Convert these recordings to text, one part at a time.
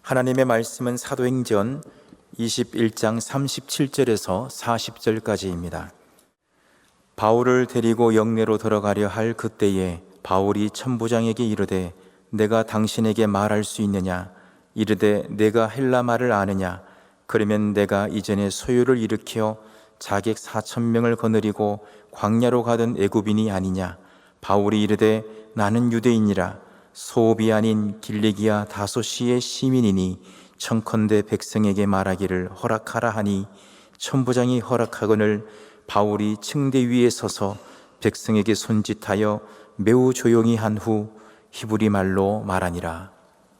하나님의 말씀은 사도행전 21장 37절에서 40절까지입니다. 바울을 데리고 영내로 들어가려 할 그때에 바울이 천부장에게 이르되 내가 당신에게 말할 수 있느냐? 이르되 내가 헬라 말을 아느냐? 그러면 내가 이전에 소요를 일으켜 자객 4,000명을 거느리고 광야로 가던 애굽인이 아니냐? 바울이 이르되 나는 유대인이라 소읍이 아닌 길리기아 다소시의 시민이니 청컨대 백성에게 말하기를 허락하라 하니 천부장이 허락하거늘 바울이 층대 위에 서서 백성에게 손짓하여 매우 조용히 한 후 히브리 말로 말하니라.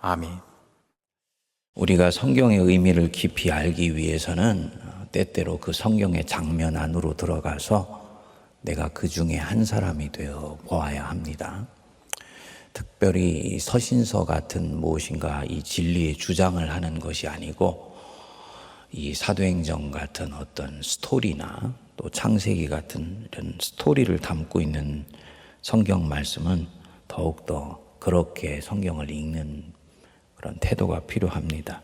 아멘. 우리가 성경의 의미를 깊이 알기 위해서는 때때로 그 성경의 장면 안으로 들어가서 내가 그 중에 한 사람이 되어 보아야 합니다. 특별히 서신서 같은 무엇인가 이 진리의 주장을 하는 것이 아니고 이 사도행전 같은 어떤 스토리나 또 창세기 같은 이런 스토리를 담고 있는 성경 말씀은 더욱더 그렇게 성경을 읽는 그런 태도가 필요합니다.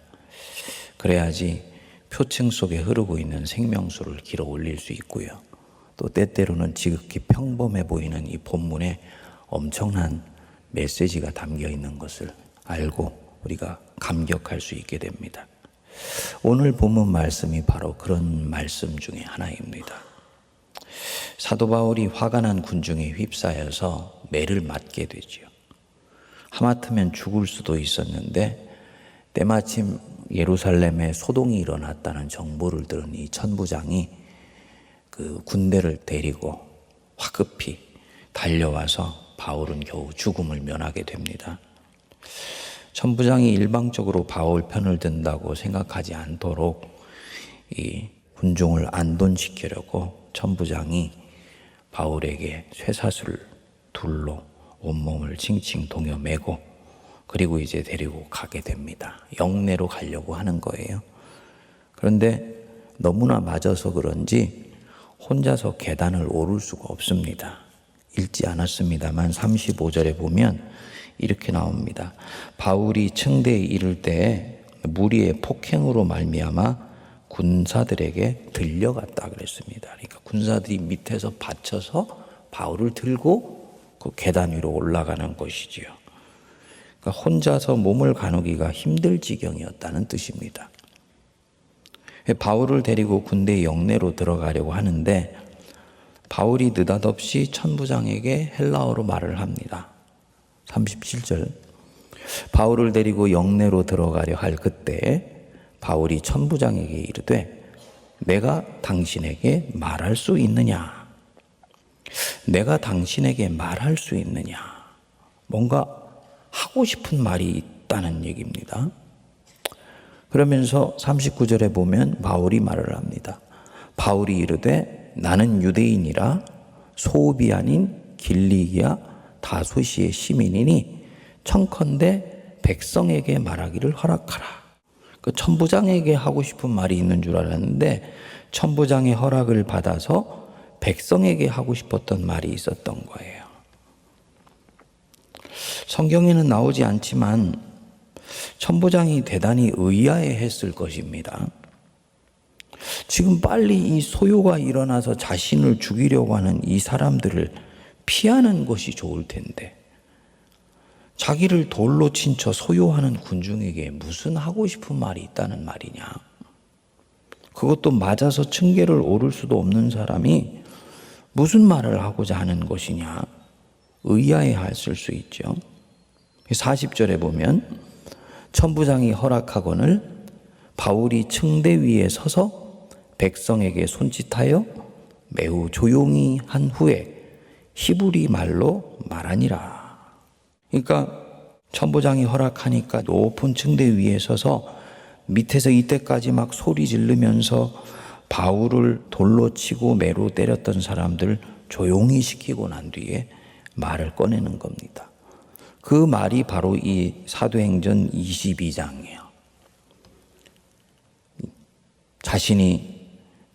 그래야지 표층 속에 흐르고 있는 생명수를 길어 올릴 수 있고요. 또 때때로는 지극히 평범해 보이는 이 본문에 엄청난 메시지가 담겨 있는 것을 알고 우리가 감격할 수 있게 됩니다. 오늘 본문 말씀이 바로 그런 말씀 중에 하나입니다. 사도 바울이 화가 난 군중에 휩싸여서 매를 맞게 되지요. 하마터면 죽을 수도 있었는데 때마침 예루살렘에 소동이 일어났다는 정보를 들은 이 천부장이 그 군대를 데리고 화급히 달려와서 바울은 겨우 죽음을 면하게 됩니다. 천부장이 일방적으로 바울 편을 든다고 생각하지 않도록 이 군중을 안돈시키려고 천부장이 바울에게 쇠사슬 둘로 온몸을 칭칭 동여매고 그리고 이제 데리고 가게 됩니다. 영내로 가려고 하는 거예요. 그런데 너무나 맞아서 그런지 혼자서 계단을 오를 수가 없습니다. 읽지 않았습니다만 35절에 보면 이렇게 나옵니다. 바울이 층대에 이를 때에 무리의 폭행으로 말미암아 군사들에게 들려갔다 그랬습니다. 그러니까 군사들이 밑에서 받쳐서 바울을 들고 그 계단 위로 올라가는 것이지요. 그러니까 혼자서 몸을 가누기가 힘들 지경이었다는 뜻입니다. 바울을 데리고 군대 영내로 들어가려고 하는데 바울이 느닷없이 천부장에게 헬라어로 말을 합니다. 37절 바울을 데리고 영내로 들어가려 할 그때 바울이 천부장에게 이르되 내가 당신에게 말할 수 있느냐? 내가 당신에게 말할 수 있느냐? 뭔가 하고 싶은 말이 있다는 얘기입니다. 그러면서 39절에 보면 바울이 말을 합니다. 바울이 이르되 나는 유대인이라 소읍이 아닌 길리기아 다소시의 시민이니 청컨대 백성에게 말하기를 허락하라. 그 천부장에게 하고 싶은 말이 있는 줄 알았는데 천부장의 허락을 받아서 백성에게 하고 싶었던 말이 있었던 거예요. 성경에는 나오지 않지만 천부장이 대단히 의아해했을 것입니다. 지금 빨리 이 소요가 일어나서 자신을 죽이려고 하는 이 사람들을 피하는 것이 좋을 텐데 자기를 돌로 친쳐 소요하는 군중에게 무슨 하고 싶은 말이 있다는 말이냐? 그것도 맞아서 층계를 오를 수도 없는 사람이 무슨 말을 하고자 하는 것이냐? 의아해했을 수 있죠. 40절에 보면 천부장이 허락하거늘 바울이 층대 위에 서서 백성에게 손짓하여 매우 조용히 한 후에 히브리 말로 말하니라. 그러니까 천부장이 허락하니까 높은 층대 위에 서서 밑에서 이때까지 막 소리 지르면서 바울을 돌로 치고 매로 때렸던 사람들 조용히 시키고 난 뒤에 말을 꺼내는 겁니다. 그 말이 바로 이 사도행전 22장이에요. 자신이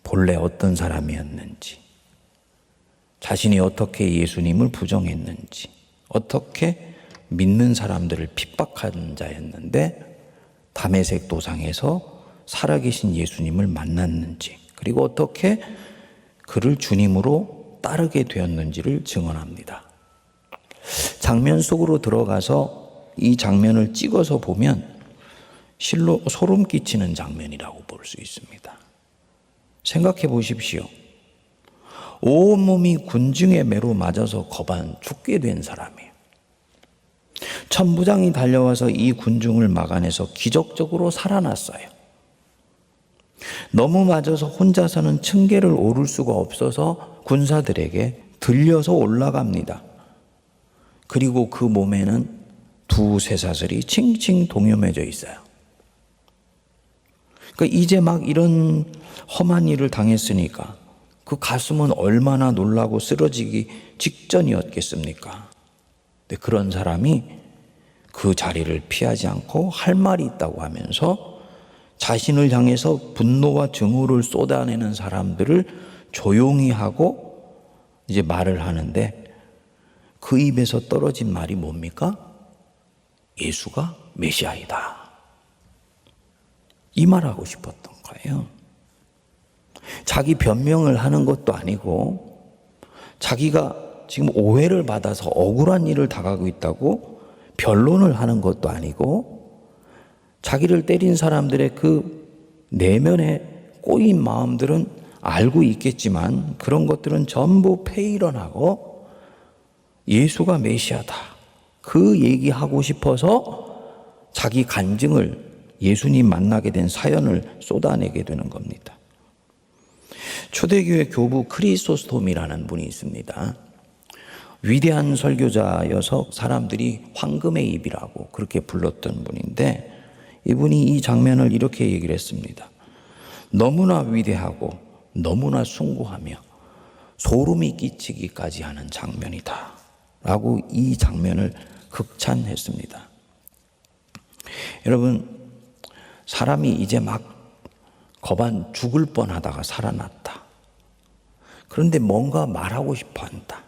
본래 어떤 사람이었는지, 자신이 어떻게 예수님을 부정했는지, 어떻게 믿는 사람들을 핍박한 자였는데 다메섹 도상에서 살아계신 예수님을 만났는지, 그리고 어떻게 그를 주님으로 따르게 되었는지를 증언합니다. 장면 속으로 들어가서 이 장면을 찍어서 보면 실로 소름 끼치는 장면이라고 볼 수 있습니다. 생각해 보십시오. 온몸이 군중의 매로 맞아서 거반 죽게 된 사람이에요. 천부장이 달려와서 이 군중을 막아내서 기적적으로 살아났어요. 너무 맞아서 혼자서는 층계를 오를 수가 없어서 군사들에게 들려서 올라갑니다. 그리고 그 몸에는 두 쇠사슬이 칭칭 동여매져 있어요. 그러니까 이제 막 이런 험한 일을 당했으니까 그 가슴은 얼마나 놀라고 쓰러지기 직전이었겠습니까? 근데 그런 사람이 그 자리를 피하지 않고 할 말이 있다고 하면서 자신을 향해서 분노와 증오를 쏟아내는 사람들을 조용히 하고 이제 말을 하는데, 그 입에서 떨어진 말이 뭡니까? 예수가 메시아이다. 이 말하고 싶었던 거예요. 자기 변명을 하는 것도 아니고, 자기가 지금 오해를 받아서 억울한 일을 당하고 있다고 변론을 하는 것도 아니고, 자기를 때린 사람들의 그 내면에 꼬인 마음들은 알고 있겠지만 그런 것들은 전부 폐일원하고 예수가 메시아다, 그 얘기하고 싶어서 자기 간증을, 예수님 만나게 된 사연을 쏟아내게 되는 겁니다. 초대교회 교부 크리소스톰이라는 분이 있습니다. 위대한 설교자여서 사람들이 황금의 입이라고 그렇게 불렀던 분인데, 이분이 이 장면을 이렇게 얘기를 했습니다. 너무나 위대하고 너무나 숭고하며 소름이 끼치기까지 하는 장면이다 라고 이 장면을 극찬했습니다. 여러분, 사람이 이제 막 거반 죽을 뻔하다가 살아났다. 그런데 뭔가 말하고 싶어 한다.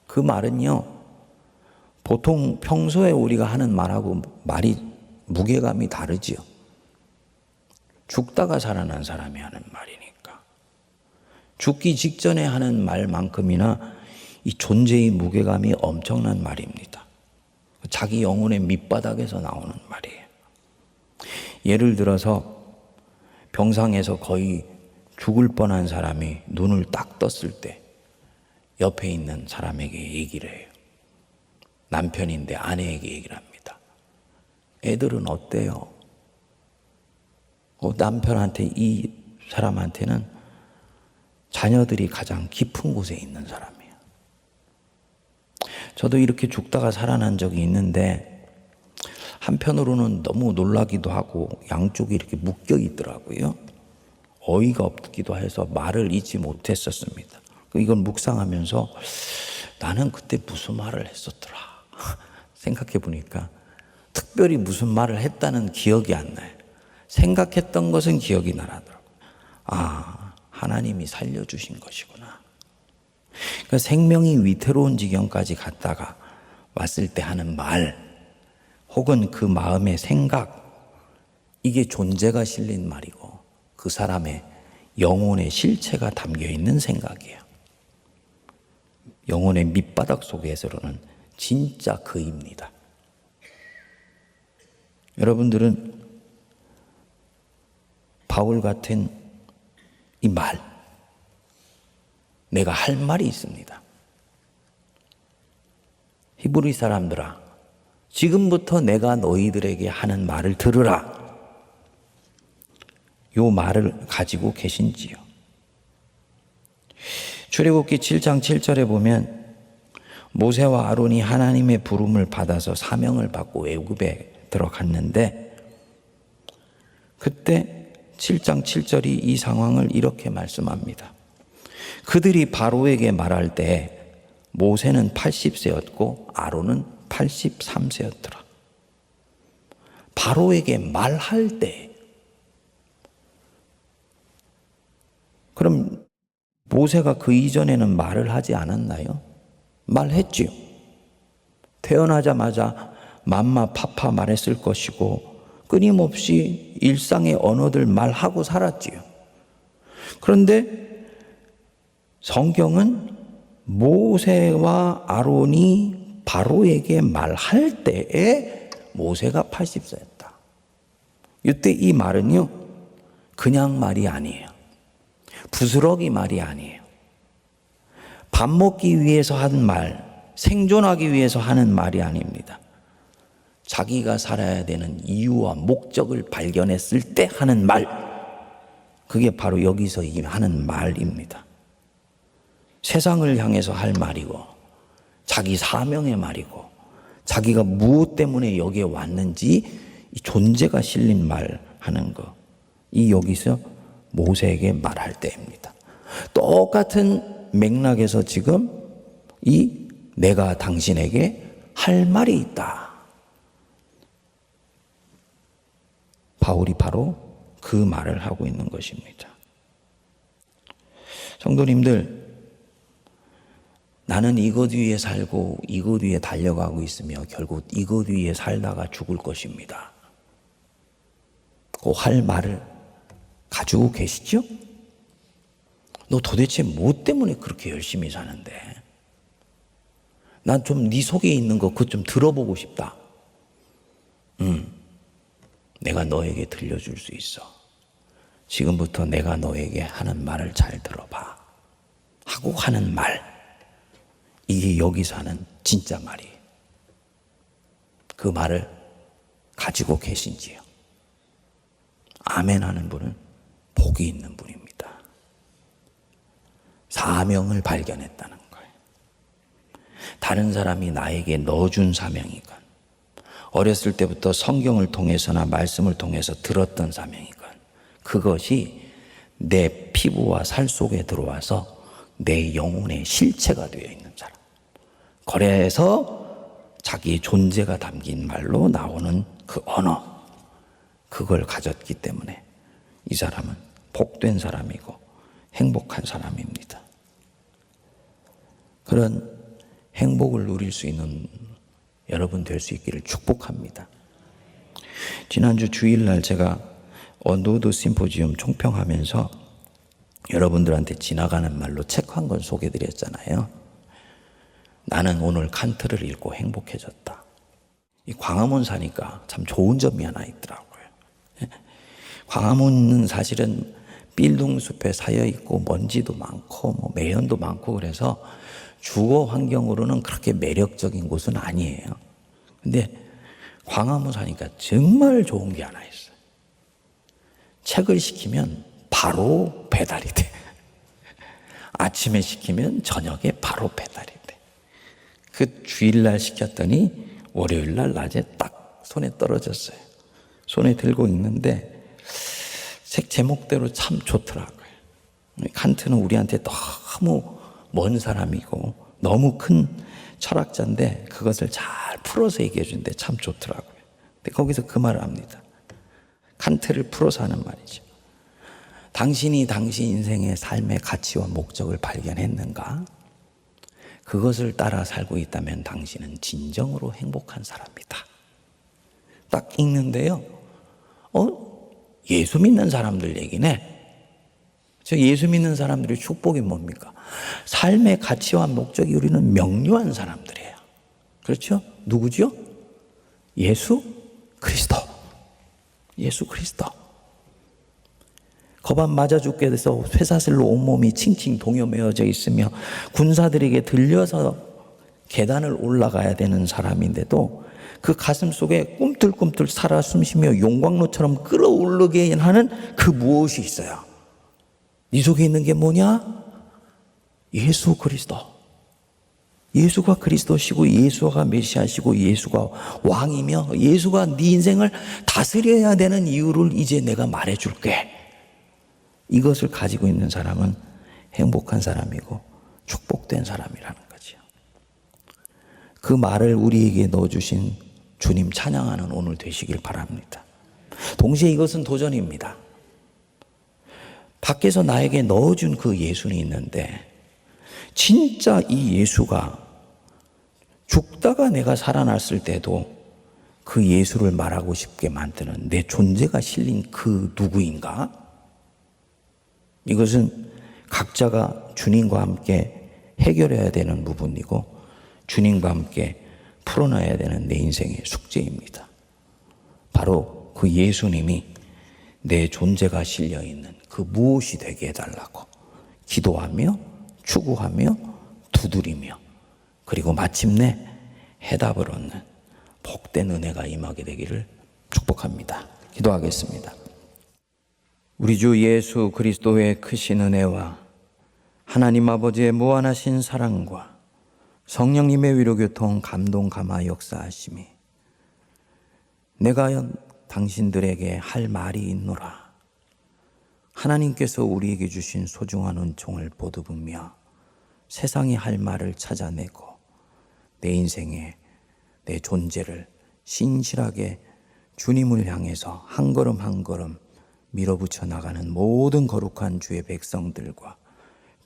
그 말은요, 보통 평소에 우리가 하는 말하고 말이 무게감이 다르지요. 죽다가 살아난 사람이 하는 말이니까. 죽기 직전에 하는 말만큼이나 이 존재의 무게감이 엄청난 말입니다. 자기 영혼의 밑바닥에서 나오는 말이에요. 예를 들어서 병상에서 거의 죽을 뻔한 사람이 눈을 딱 떴을 때 옆에 있는 사람에게 얘기를 해요. 남편인데 아내에게 얘기를 합니다. 애들은 어때요? 남편한테, 이 사람한테는 자녀들이 가장 깊은 곳에 있는 사람이에요. 저도 이렇게 죽다가 살아난 적이 있는데 한편으로는 너무 놀라기도 하고 양쪽이 이렇게 묶여 있더라고요. 어이가 없기도 해서 말을 잇지 못했었습니다. 이걸 묵상하면서 나는 그때 무슨 말을 했었더라 생각해 보니까 특별히 무슨 말을 했다는 기억이 안 나요. 생각했던 것은 기억이 나더라고요. 아, 하나님이 살려주신 것이구나. 그러니까 생명이 위태로운 지경까지 갔다가 왔을 때 하는 말, 혹은 그 마음의 생각, 이게 존재가 실린 말이고 그 사람의 영혼의 실체가 담겨있는 생각이에요. 영혼의 밑바닥 속에서는 진짜 그입니다. 여러분들은 바울 같은 이 말, 내가 할 말이 있습니다. 히브리 사람들아, 지금부터 내가 너희들에게 하는 말을 들으라. 요 말을 가지고 계신지요? 출애굽기 7장 7절에 보면 모세와 아론이 하나님의 부름을 받아서 사명을 받고 애굽에 들어갔는데, 그때 7장 7절이 이 상황을 이렇게 말씀합니다. 그들이 바로에게 말할 때 모세는 80세였고 아론은 83세였더라. 바로에게 말할 때, 그럼 모세가 그 이전에는 말을 하지 않았나요? 말했지요. 태어나자마자 맘마 파파 말했을 것이고, 끊임없이 일상의 언어들 말하고 살았지요. 그런데 성경은 모세와 아론이 바로에게 말할 때에 모세가 80세였다. 이때 이 말은요, 그냥 말이 아니에요. 부스러기 말이 아니에요. 밥 먹기 위해서 하는 말, 생존하기 위해서 하는 말이 아닙니다. 자기가 살아야 되는 이유와 목적을 발견했을 때 하는 말, 그게 바로 여기서 하는 말입니다. 세상을 향해서 할 말이고, 자기 사명의 말이고, 자기가 무엇 때문에 여기에 왔는지 이 존재가 실린 말 하는 거, 이 여기서 모세에게 말할 때입니다. 똑같은 맥락에서 지금 이 내가 당신에게 할 말이 있다. 바울이 바로 그 말을 하고 있는 것입니다. 성도님들, 나는 이것 위에 살고 이것 위에 달려가고 있으며 결국 이것 위에 살다가 죽을 것입니다. 그 할 말을 가지고 계시죠? 너 도대체 무엇 때문에 그렇게 열심히 사는데? 난 좀 네 속에 있는 거 그것 좀 들어보고 싶다. 내가 너에게 들려줄 수 있어. 지금부터 내가 너에게 하는 말을 잘 들어봐. 하고 하는 말, 이게 여기서 하는 진짜 말이에요. 그 말을 가지고 계신지요? 아멘 하는 분은 복이 있는 분입니다. 사명을 발견했다는 거예요. 다른 사람이 나에게 넣어준 사명이건, 어렸을 때부터 성경을 통해서나 말씀을 통해서 들었던 사명이건, 그것이 내 피부와 살 속에 들어와서 내 영혼의 실체가 되어 있는 사람. 그래서 자기의 존재가 담긴 말로 나오는 그 언어, 그걸 가졌기 때문에 이 사람은 복된 사람이고 행복한 사람입니다. 그런 행복을 누릴 수 있는 여러분 될 수 있기를 축복합니다. 지난주 주일날 제가 언더우드 심포지움 총평하면서 여러분들한테 지나가는 말로 책 한 권 소개드렸잖아요. 나는 오늘 칸트를 읽고 행복해졌다. 이 광화문 사니까 참 좋은 점이 하나 있더라고요. 광화문은 사실은 빌딩숲에 쌓여 있고 먼지도 많고 매연도 많고 그래서 주거 환경으로는 그렇게 매력적인 곳은 아니에요. 근데 광화문 사니까 정말 좋은 게 하나 있어요. 책을 시키면 바로 배달이 돼. 아침에 시키면 저녁에 바로 배달이 돼. 그 주일날 시켰더니 월요일날 낮에 딱 손에 떨어졌어요. 손에 들고 있는데 책 제목대로 참 좋더라고요. 칸트는 우리한테 너무 먼 사람이고 너무 큰 철학자인데 그것을 잘 풀어서 얘기해 주는데 참 좋더라고요. 근데 거기서 그 말을 합니다. 칸트를 풀어서 하는 말이죠. 당신이 당신 인생의 삶의 가치와 목적을 발견했는가? 그것을 따라 살고 있다면 당신은 진정으로 행복한 사람이다. 딱 읽는데요. 예수 믿는 사람들 얘기네. 저 예수 믿는 사람들의 축복이 뭡니까? 삶의 가치와 목적이 우리는 명료한 사람들이에요. 그렇죠? 누구죠? 예수 그리스도. 예수 그리스도. 거반 맞아 죽게 돼서 쇠사슬로 온몸이 칭칭 동여매어져 있으며 군사들에게 들려서 계단을 올라가야 되는 사람인데도 그 가슴 속에 꿈틀꿈틀 살아 숨쉬며 용광로처럼 끌어오르게 하는 그 무엇이 있어요. 네 속에 있는 게 뭐냐? 예수 그리스도. 예수가 그리스도시고 예수가 메시아시고 예수가 왕이며 예수가 네 인생을 다스려야 되는 이유를 이제 내가 말해줄게. 이것을 가지고 있는 사람은 행복한 사람이고 축복된 사람이라는 거죠. 그 말을 우리에게 넣어주신 주님 찬양하는 오늘 되시길 바랍니다. 동시에 이것은 도전입니다. 밖에서 나에게 넣어준 그 예수는 있는데 진짜 이 예수가 죽다가 내가 살아났을 때도 그 예수를 말하고 싶게 만드는 내 존재가 실린 그 누구인가? 이것은 각자가 주님과 함께 해결해야 되는 부분이고 주님과 함께 풀어놔야 되는 내 인생의 숙제입니다. 바로 그 예수님이 내 존재가 실려있는 그 무엇이 되게 해달라고 기도하며 추구하며 두드리며 그리고 마침내 해답을 얻는 복된 은혜가 임하게 되기를 축복합니다. 기도하겠습니다. 우리 주 예수 그리스도의 크신 은혜와 하나님 아버지의 무한하신 사랑과 성령님의 위로교통 감동 감화 역사하심이 내가 당신들에게 할 말이 있노라. 하나님께서 우리에게 주신 소중한 은총을 보듬으며 세상이 할 말을 찾아내고 내 인생에 내 존재를 신실하게 주님을 향해서 한 걸음 한 걸음 밀어붙여 나가는 모든 거룩한 주의 백성들과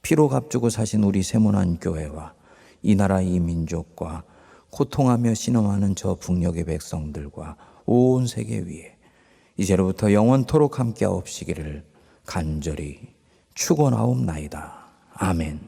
피로 값주고 사신 우리 세문안 교회와 이 나라 이 민족과 고통하며 신음하는 저 북녘의 백성들과 온 세계 위에 이제로부터 영원토록 함께하옵시기를 간절히 축원하옵나이다. 아멘.